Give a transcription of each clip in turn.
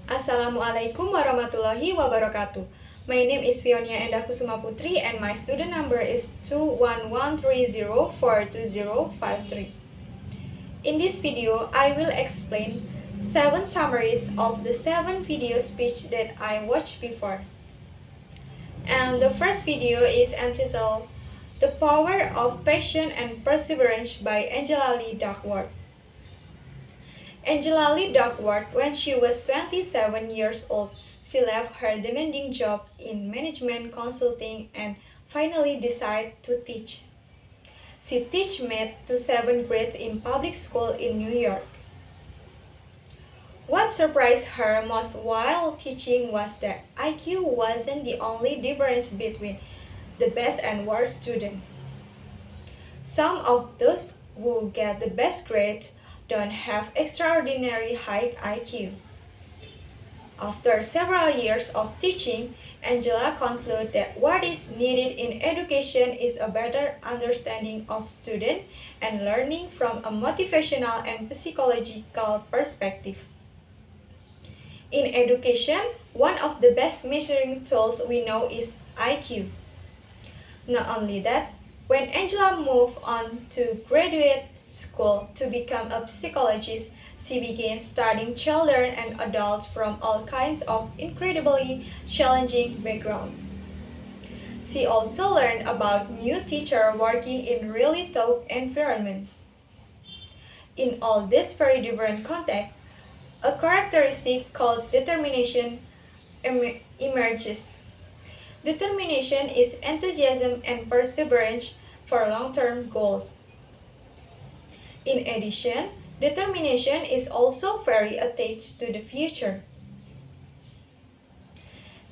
Assalamualaikum warahmatullahi wabarakatuh. My name is Vionia Endah Kusuma Putri and my student number is 211304205. In this video, I will explain 7 summaries of the 7 video speech that I watched before. And the first video is entitled The Power of Passion and Perseverance by Angela Lee Duckworth. Angela Lee Duckworth, when she was 27 years old, she left her demanding job in management consulting and finally decided to teach. She teach math to 7th grade in public school in New York. What surprised her most while teaching was that IQ wasn't the only difference between the best and worst students. Some of those who get the best grades don't have extraordinary high IQ. After several years of teaching, Angela concluded that what is needed in education is a better understanding of student and learning from a motivational and psychological perspective. In education, one of the best measuring tools we know is IQ. Not only that, when Angela moved on to graduate school to become a psychologist, she began studying children and adults from all kinds of incredibly challenging backgrounds. She also learned about new teachers working in really tough environments. In all these very different contexts, a characteristic called determination emerges. Determination is enthusiasm and perseverance for long-term goals. In addition, determination is also very attached to the future.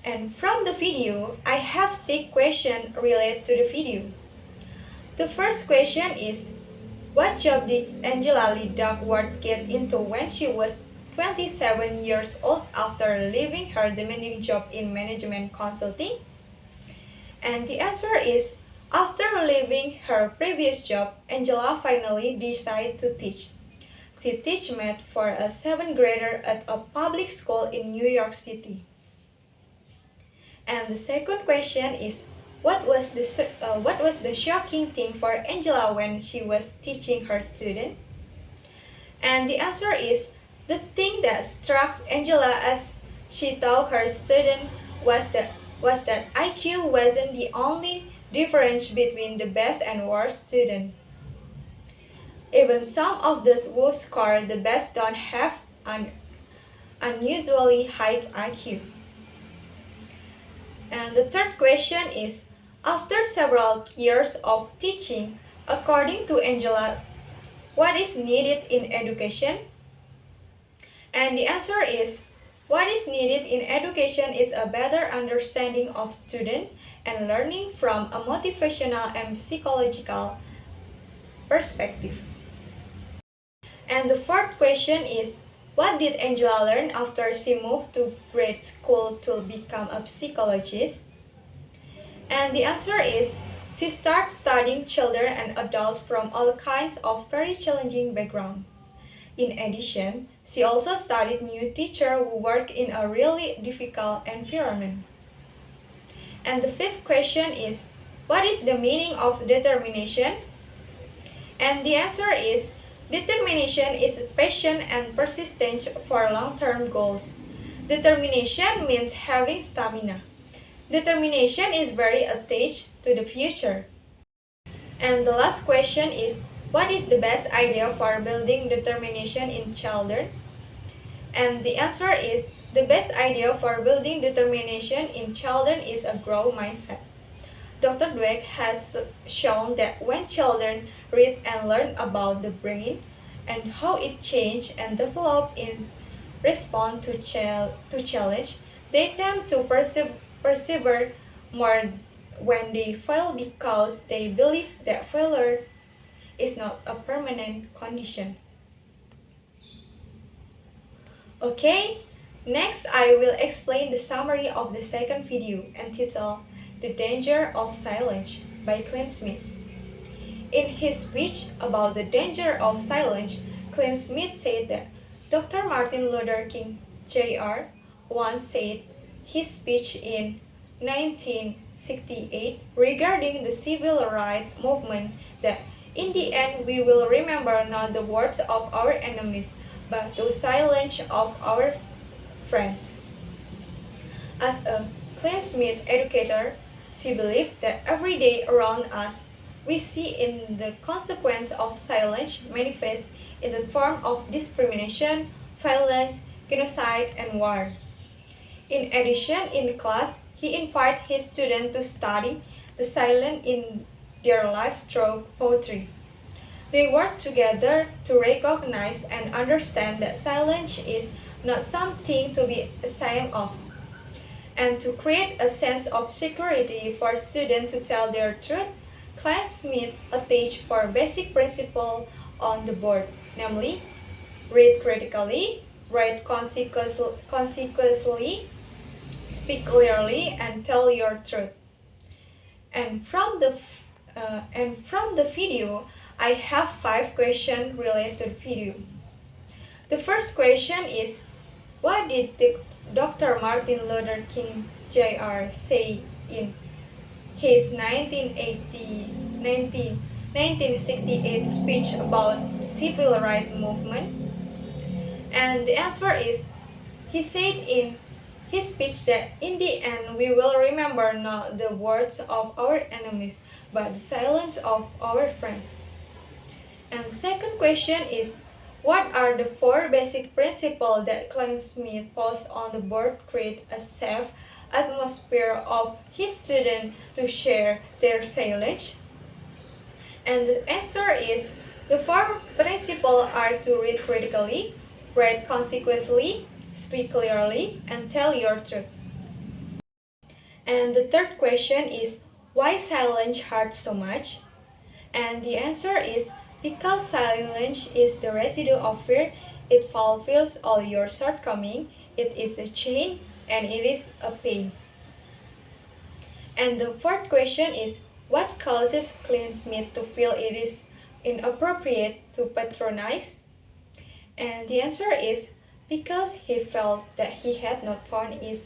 And from the video, I have 6 questions related to the video. The first question is, what job did Angela Lee Duckworth get into when she was 27 years old after leaving her demanding job in management consulting? And the answer is, after leaving her previous job, Angela finally decided to teach. She teach math for a 7th grader at a public school in New York City. And the second question is, what was the shocking thing for Angela when she was teaching her student? And the answer is, the thing that struck Angela as she taught her student was that IQ wasn't the only difference between the best and worst student. Even some of those who score the best don't have an unusually high IQ. And the third question is, after several years of teaching, according to Angela, what is needed in education? And the answer is, what is needed in education is a better understanding of student and learning from a motivational and psychological perspective. And the fourth question is, what did Angela learn after she moved to grade school to become a psychologist? And the answer is, she started studying children and adults from all kinds of very challenging backgrounds. In addition, she also studied new teachers who work in a really difficult environment. And the fifth question is, what is the meaning of determination? And the answer is, determination is passion and persistence for long-term goals. Determination means having stamina. Determination is very attached to the future. And the last question is, what is the best idea for building determination in children? And the answer is, the best idea for building determination in children is a growth mindset. Dr. Dweck has shown that when children read and learn about the brain and how it changes and develops in response to challenge, they tend to persevere more when they fail because they believe that failure is not a permanent condition. Okay, next I will explain the summary of the second video entitled The Danger of Silence by Clint Smith. In his speech about the danger of silence, Clint Smith said that Dr. Martin Luther King Jr., once said his speech in 1968 regarding the civil rights movement that in the end we will remember not the words of our enemies, but the silence of our friends. As a classmate educator, she believed that every day around us we see in the consequence of silence manifest in the form of discrimination, violence, genocide, and war. In addition, in class, he invited his students to study the silence in their lives through poetry. They work together to recognize and understand that silence is not something to be ashamed of, and to create a sense of security for students to tell their truth. Classmates attach for basic principle on the board, namely, read critically, write consequently, speak clearly, and tell your truth. And from the video, I have 5 questions related to the video. The first question is, what did Dr. Martin Luther King Jr. say in his 1968 speech about civil rights movement? And the answer is, he said in his speech that in the end we will remember not the words of our enemies, but the silence of our friends. And the second question is, what are the 4 basic principles that classmates post on the board create a safe atmosphere of his students to share their silence? And the answer is, the 4 principles are to read critically, write consequently, speak clearly, and tell your truth. And the third question is, why silence hurts so much? And the answer is, because silence is the residue of fear, it fulfills all your shortcomings, it is a chain, and it is a pain. And the fourth question is, what causes classmates to feel it is inappropriate to patronize? And the answer is, because he felt that he had not found his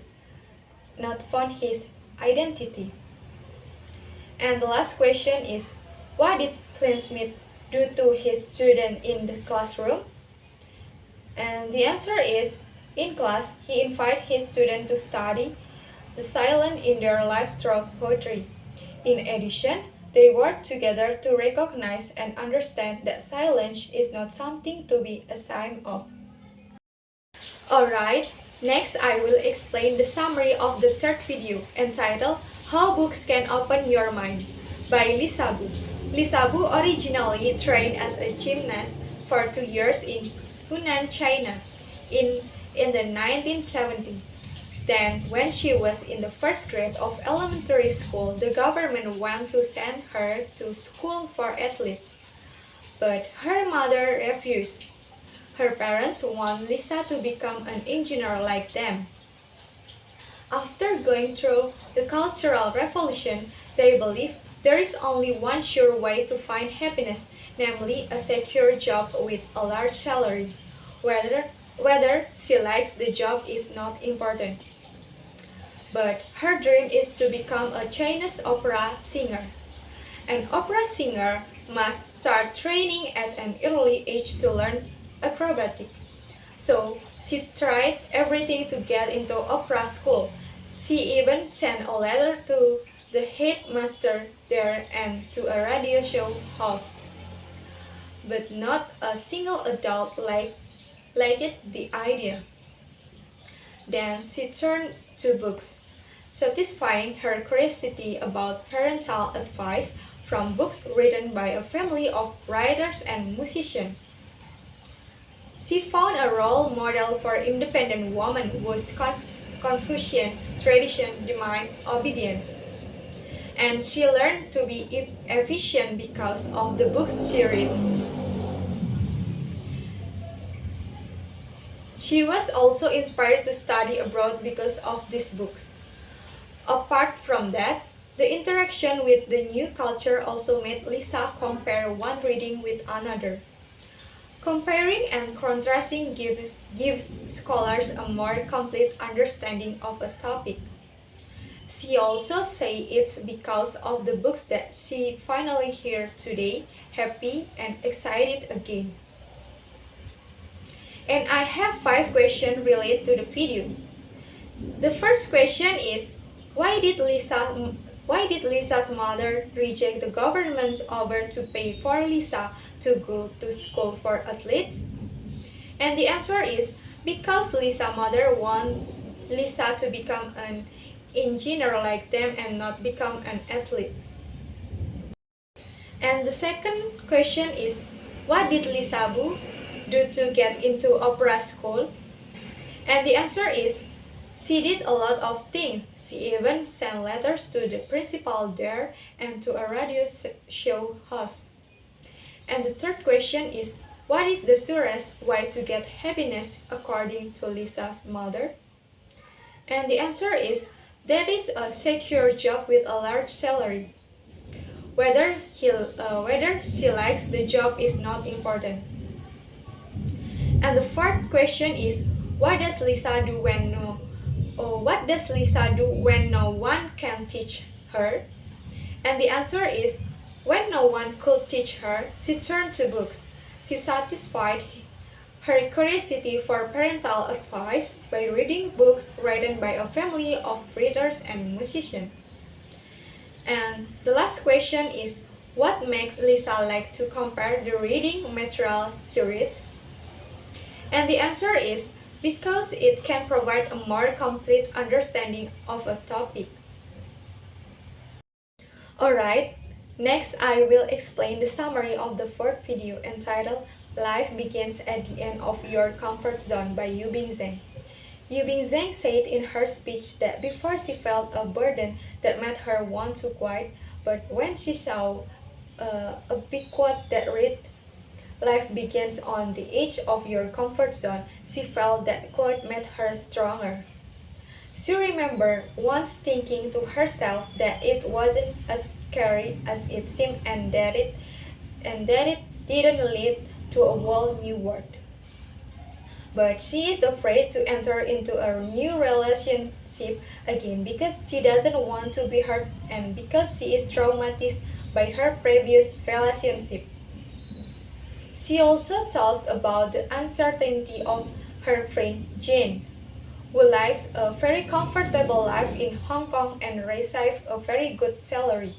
identity. And the last question is, what did classmates do to his student in the classroom? And the answer is, in class, he invited his student to study the silence in their lives through poetry. In addition, they work together to recognize and understand that silence is not something to be ashamed of. Alright, next I will explain the summary of the third video entitled How Books Can Open Your Mind by Lisa Bu. Lisa Bu originally trained as a gymnast for 2 years in Hunan, China in the 1970s. Then, when she was in the first grade of elementary school, the government wanted to send her to school for athletes. But her mother refused. Her parents want Lisa to become an engineer like them. After going through the Cultural Revolution, they believe there is only one sure way to find happiness, namely a secure job with a large salary. Whether she likes the job is not important. But her dream is to become a Chinese opera singer. An opera singer must start training at an early age to learn acrobatic. So she tried everything to get into opera school. She even sent a letter to the headmaster there and to a radio show host. But not a single adult liked the idea. Then she turned to books, satisfying her curiosity about parental advice from books written by a family of writers and musicians. She found a role model for independent women whose Confucian tradition demand obedience. And she learned to be efficient because of the books she read. She was also inspired to study abroad because of these books. Apart from that, the interaction with the new culture also made Lisa compare one reading with another. Comparing and contrasting gives scholars a more complete understanding of a topic. She also say it's because of the books that she finally here today, happy and excited again. And I have 5 questions related to the video. The first question is, why did Lisa's mother reject the government's offer to pay for Lisa to go to school for athletes? And the answer is because Lisa's mother want Lisa to become an engineer like them and not become an athlete. And the second question is, what did Lisa do to get into opera school? And the answer is, she did a lot of things. She even sent letters to the principal there and to a radio show host. And the third question is, what is the surest way to get happiness according to Lisa's mother? And the answer is, that is a secure job with a large salary. Whether she likes the job is not important. And the fourth question is, what does Lisa do when no one can teach her? And the answer is, when no one could teach her, she turned to books. She satisfied her curiosity for parental advice by reading books written by a family of readers and musicians. And the last question is, what makes Lisa like to compare the reading material she reads? And the answer is, because it can provide a more complete understanding of a topic. Alright, next I will explain the summary of the fourth video entitled Life Begins at the End of Your Comfort Zone by Yubing Zhang. Yubing Zhang said in her speech that before she felt a burden that made her want to quit, but when she saw a big quote that read, "Life begins on the edge of your comfort zone," she felt that quote made her stronger. She remembered once thinking to herself that it wasn't as scary as it seemed and that it didn't lead to a whole new world. But she is afraid to enter into a new relationship again because she doesn't want to be hurt and because she is traumatized by her previous relationship. She also talked about the uncertainty of her friend Jane, who lives a very comfortable life in Hong Kong and receives a very good salary.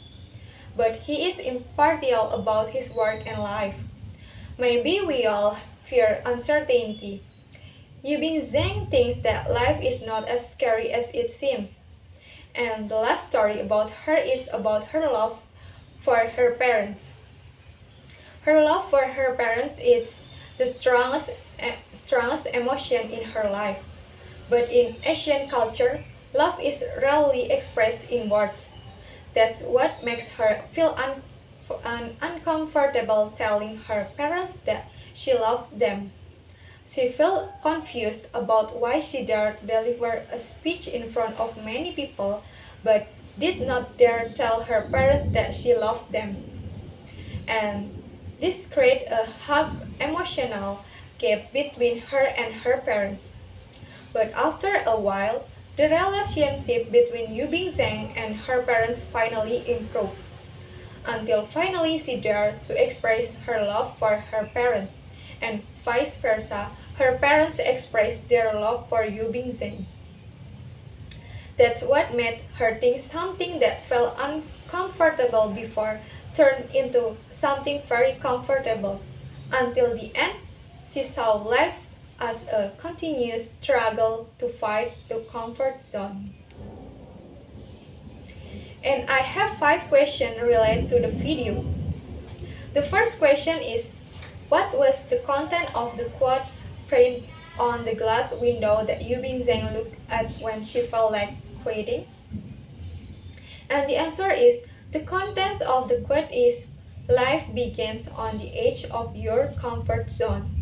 But he is impartial about his work and life. Maybe we all fear uncertainty. Yubing Zhang thinks that life is not as scary as it seems. And the last story about her is about her love for her parents. Her love for her parents is the strongest emotion in her life. But in Asian culture, love is rarely expressed in words. That's what makes her feel uncomfortable telling her parents that she loves them. She felt confused about why she dared deliver a speech in front of many people, but did not dare tell her parents that she loved them. And this created a hug emotional gap between her and her parents. But after a while, the relationship between Yubing Zhang and her parents finally improved. Until finally she dared to express her love for her parents, and vice versa, her parents expressed their love for Yubing Zhang. That's what made her think something that felt uncomfortable before turned into something very comfortable. Until the end, she saw life as a continuous struggle to fight the comfort zone. And I have 5 questions related to the video. The first question is, what was the content of the quote printed on the glass window that Yubing Zhang looked at when she felt like quitting? And the answer is, the contents of the quote is, life begins on the edge of your comfort zone.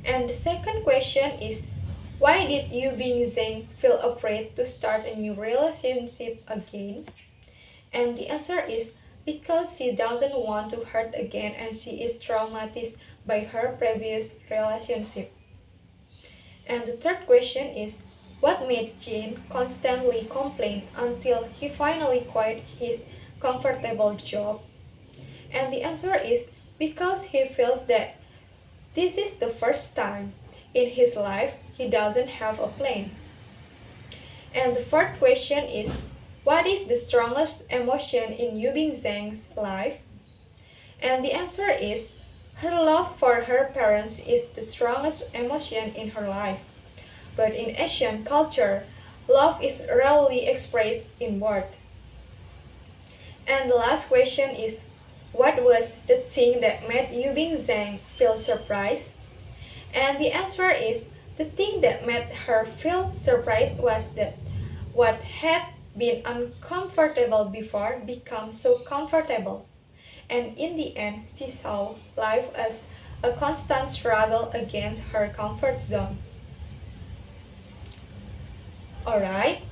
And the second question is, why did Yubing Zhang feel afraid to start a new relationship again? And the answer is, because she doesn't want to hurt again and she is traumatized by her previous relationship. And the third question is, what made Jane constantly complain until he finally quit his comfortable job? And the answer is because he feels that this is the first time in his life he doesn't have a plan. And the fourth question is, what is the strongest emotion in Yubing Zhang's life? And the answer is, her love for her parents is the strongest emotion in her life. But in Asian culture, love is rarely expressed in words. And the last question is, what was the thing that made Yubing Zhang feel surprised? And the answer is, the thing that made her feel surprised was that what had been uncomfortable before became so comfortable. And in the end, she saw life as a constant struggle against her comfort zone. Alright,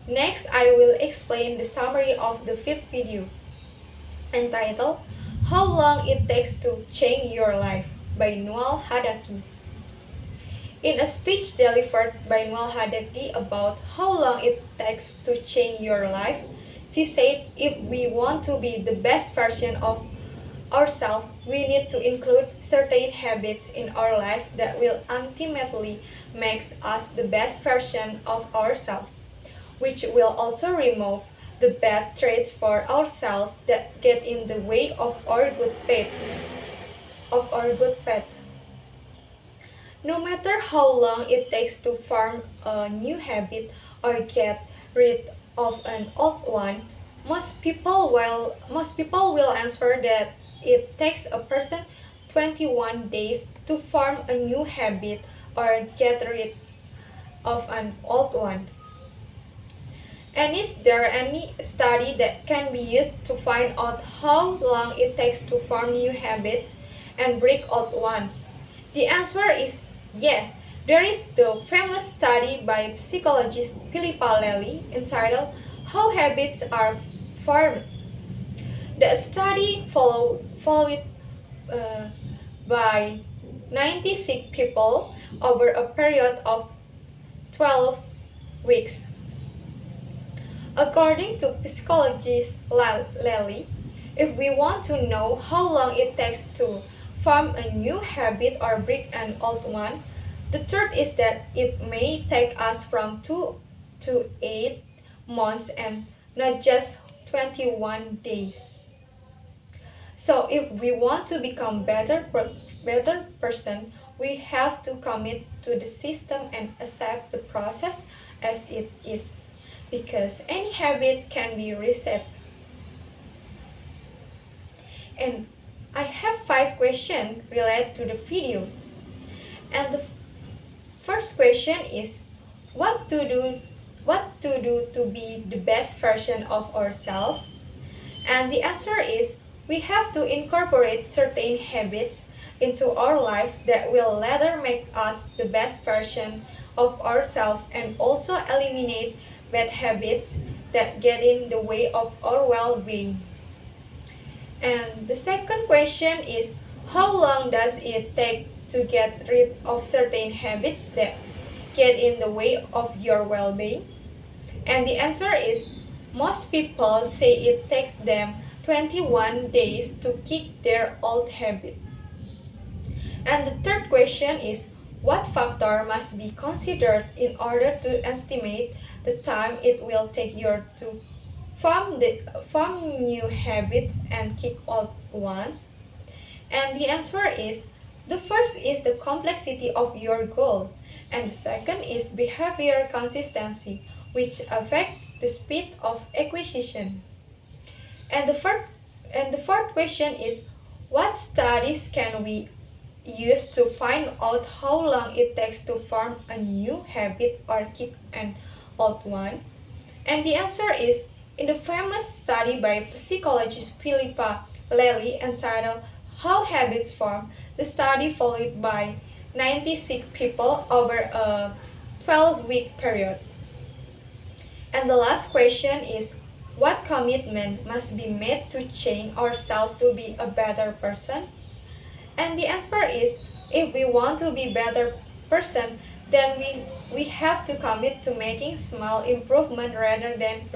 next I will explain the summary of the fifth video, entitled How Long It Takes to Change Your Life by Noel Hadaki. In a speech delivered by Noel Hadaki about how long it takes to change your life, she said if we want to be the best version of ourselves, we need to include certain habits in our life that will ultimately make us the best version of ourselves, which will also remove the bad traits for ourselves that get in the way of our good path. No matter how long it takes to form a new habit or get rid of an old one, most people will answer that it takes a person 21 days to form a new habit or get rid of an old one. And is there any study that can be used to find out how long it takes to form new habits and break old ones? The answer is yes. There is the famous study by psychologist Philippa Lely entitled How Habits Are Formed. The study followed by 96 people over a period of 12 weeks. According to psychologist Lely, if we want to know how long it takes to form a new habit or break an old one, the truth is that it may take us from 2 to 8 months and not just 21 days. So if we want to become better person, we have to commit to the system and accept the process as it is, because any habit can be reset. And I have 5 questions related to the video. And the first question is, what to do to be the best version of ourselves? And the answer is, we have to incorporate certain habits into our lives that will later make us the best version of ourselves, and also eliminate bad habits that get in the way of our well-being. And the second question is, how long does it take to get rid of certain habits that get in the way of your well-being? And the answer is, most people say it takes them 21 days to kick their old habit. And the third question is, what factor must be considered in order to estimate the time it will take you to form new habits and kick old ones? And the answer is, the first is the complexity of your goal, and the second is behavior consistency, which affect the speed of acquisition. And the fourth question is, what studies can we use to find out how long it takes to form a new habit or kick an old one? And the answer is, in the famous study by psychologist Philippa Lely entitled How Habits Form, the study followed by 96 people over a 12-week period. And the last question is, what commitment must be made to change ourselves to be a better person? And the answer is, if we want to be better person, then we have to commit to making small improvement rather than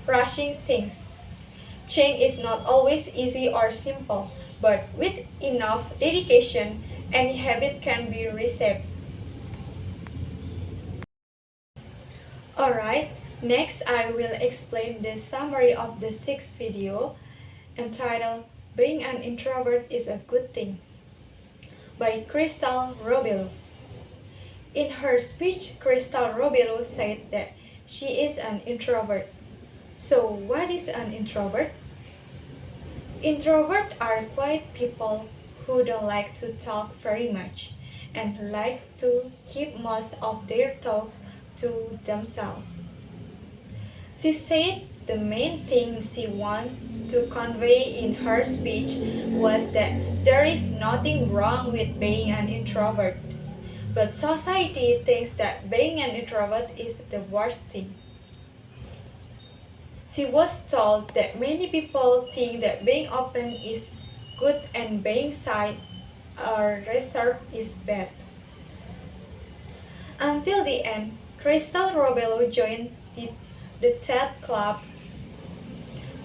rushing things. Change is not always easy or simple, but with enough dedication, any habit can be reshaped. Alright, next I will explain the summary of the sixth video entitled Being an Introvert is a Good Thing by Crystal Robelo. In her speech, Crystal Robelo said that she is an introvert. So, what is an introvert? Introverts are quiet people who don't like to talk very much and like to keep most of their thoughts to themselves. She said the main thing she wanted to convey in her speech was that there is nothing wrong with being an introvert, but society thinks that being an introvert is the worst thing. She was told that many people think that being open is good and being shy or reserved is bad. Until the end, Crystal Robelo joined the TED Club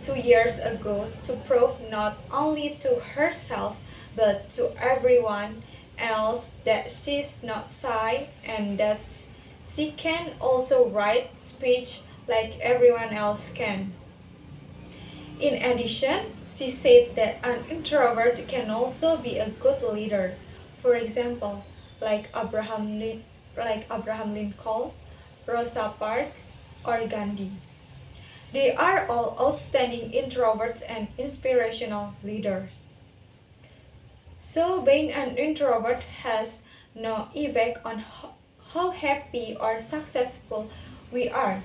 2 years ago to prove not only to herself but to everyone else that she's not shy and that she can also write speech like everyone else can. In addition, she said that an introvert can also be a good leader. For example, like Abraham Lincoln, Rosa Parks, or Gandhi. They are all outstanding introverts and inspirational leaders. So, being an introvert has no effect on how happy or successful we are.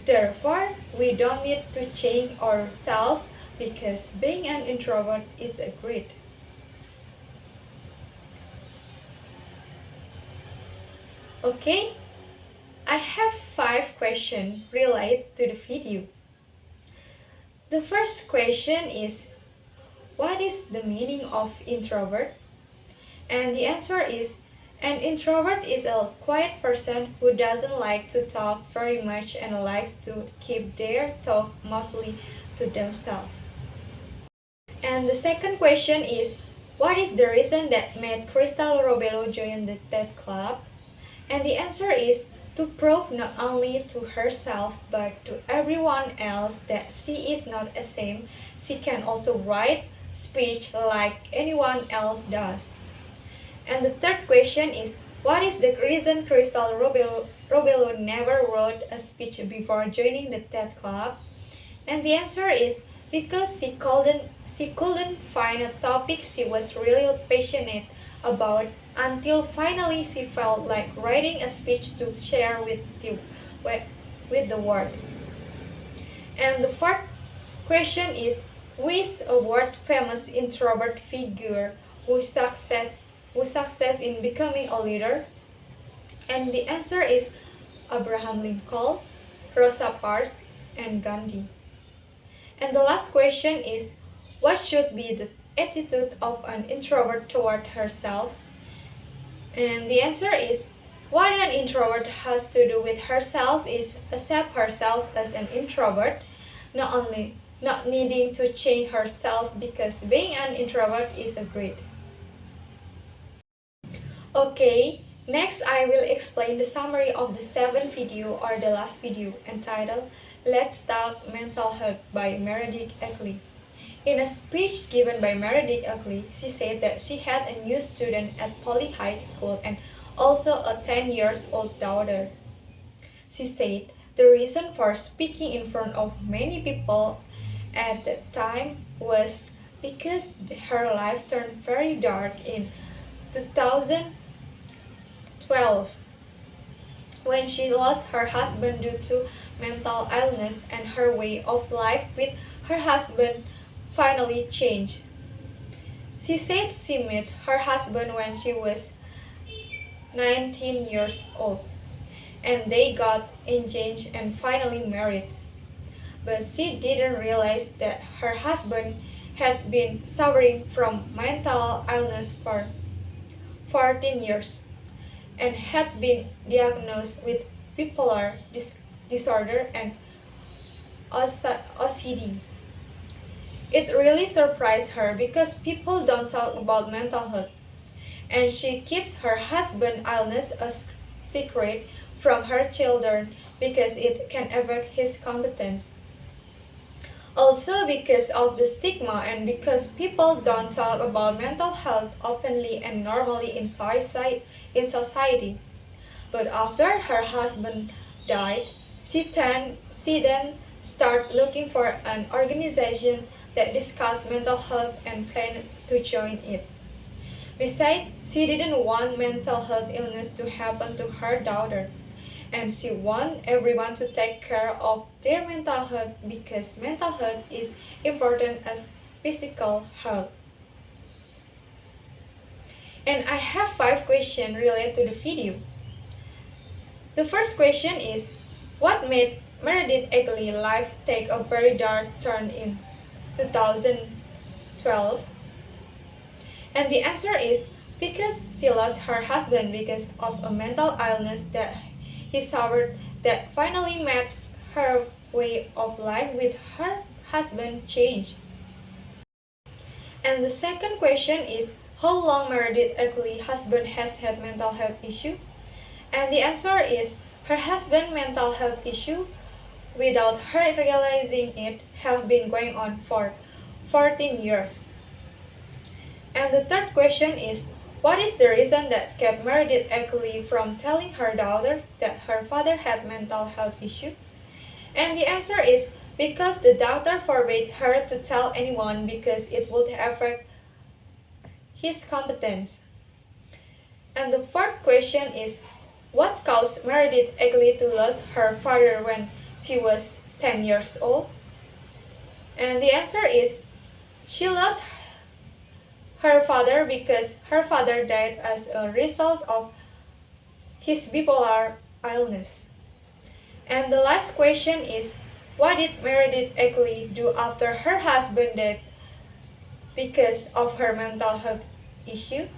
Therefore, we don't need to change ourselves because being an introvert is a great. Okay, I have 5 questions related to the video. The first question is, what is the meaning of introvert? And the answer is, an introvert is a quiet person who doesn't like to talk very much and likes to keep their talk mostly to themselves. And the second question is, what is the reason that made Crystal Robelo join the TED Club? And the answer is to prove not only to herself but to everyone else that she is not ashamed. She can also write speech like anyone else does. And the third question is, what is the reason Crystal Robelo never wrote a speech before joining the TED Club? And the answer is because she couldn't find a topic she was really passionate about until finally she felt like writing a speech to share with the world. And the fourth question is, who is a world famous introvert figure who success in becoming a leader? And the answer is Abraham Lincoln, Rosa Parks, and Gandhi. And the last question is, what should be the attitude of an introvert toward herself? And the answer is, what an introvert has to do with herself is accept herself as an introvert, not needing to change herself because being an introvert is a great. Okay, next I will explain the summary of the 7th video or the last video entitled Let's Talk Mental Health by Meredith Eckley. In a speech given by Meredith Eckley, she said that she had a new student at Poly High School and also a 10-year-old daughter. She said the reason for speaking in front of many people at that time was because her life turned very dark in 2012 when she lost her husband due to mental illness and her way of life with her husband finally changed. She said she met her husband when she was 19 years old and they got engaged and finally married. But she didn't realize that her husband had been suffering from mental illness for 14 years and had been diagnosed with bipolar disorder and OCD. It really surprised her because people don't talk about mental health, and she keeps her husband's illness a secret from her children because it can affect his competence. Also, because of the stigma and because people don't talk about mental health openly and normally in society. But after her husband died, she then started looking for an organization that discussed mental health and planned to join it. Besides, she didn't want mental health illness to happen to her daughter, and she wants everyone to take care of their mental health because mental health is important as physical health. And I have 5 questions related to the video. The first question is, what made Meredith Egley's life take a very dark turn in 2012? And the answer is because she lost her husband because of a mental illness that he suffered that finally made her way of life with her husband change. And the second question is how long Meredith Egley's husband has had mental health issue? And the answer is her husband's mental health issue, without her realizing it, have been going on for 14 years. And the third question is, what is the reason that kept Meredith Egley from telling her daughter that her father had mental health issue? And the answer is because the doctor forbade her to tell anyone because it would affect his competence. And the fourth question is, what caused Meredith Egley to lose her father when she was 10 years old? And the answer is, she lost her father because her father died as a result of his bipolar illness. And the last question is, what did Meredith Egley do after her husband died because of her mental health issue?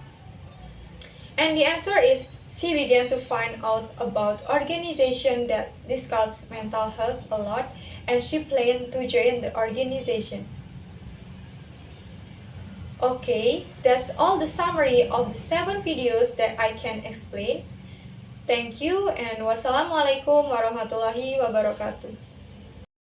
And the answer is, she began to find out about organizations that discuss mental health a lot, and she planned to join the organization. Okay, that's all the summary of the 7 videos that I can explain. Thank you and wassalamualaikum warahmatullahi wabarakatuh.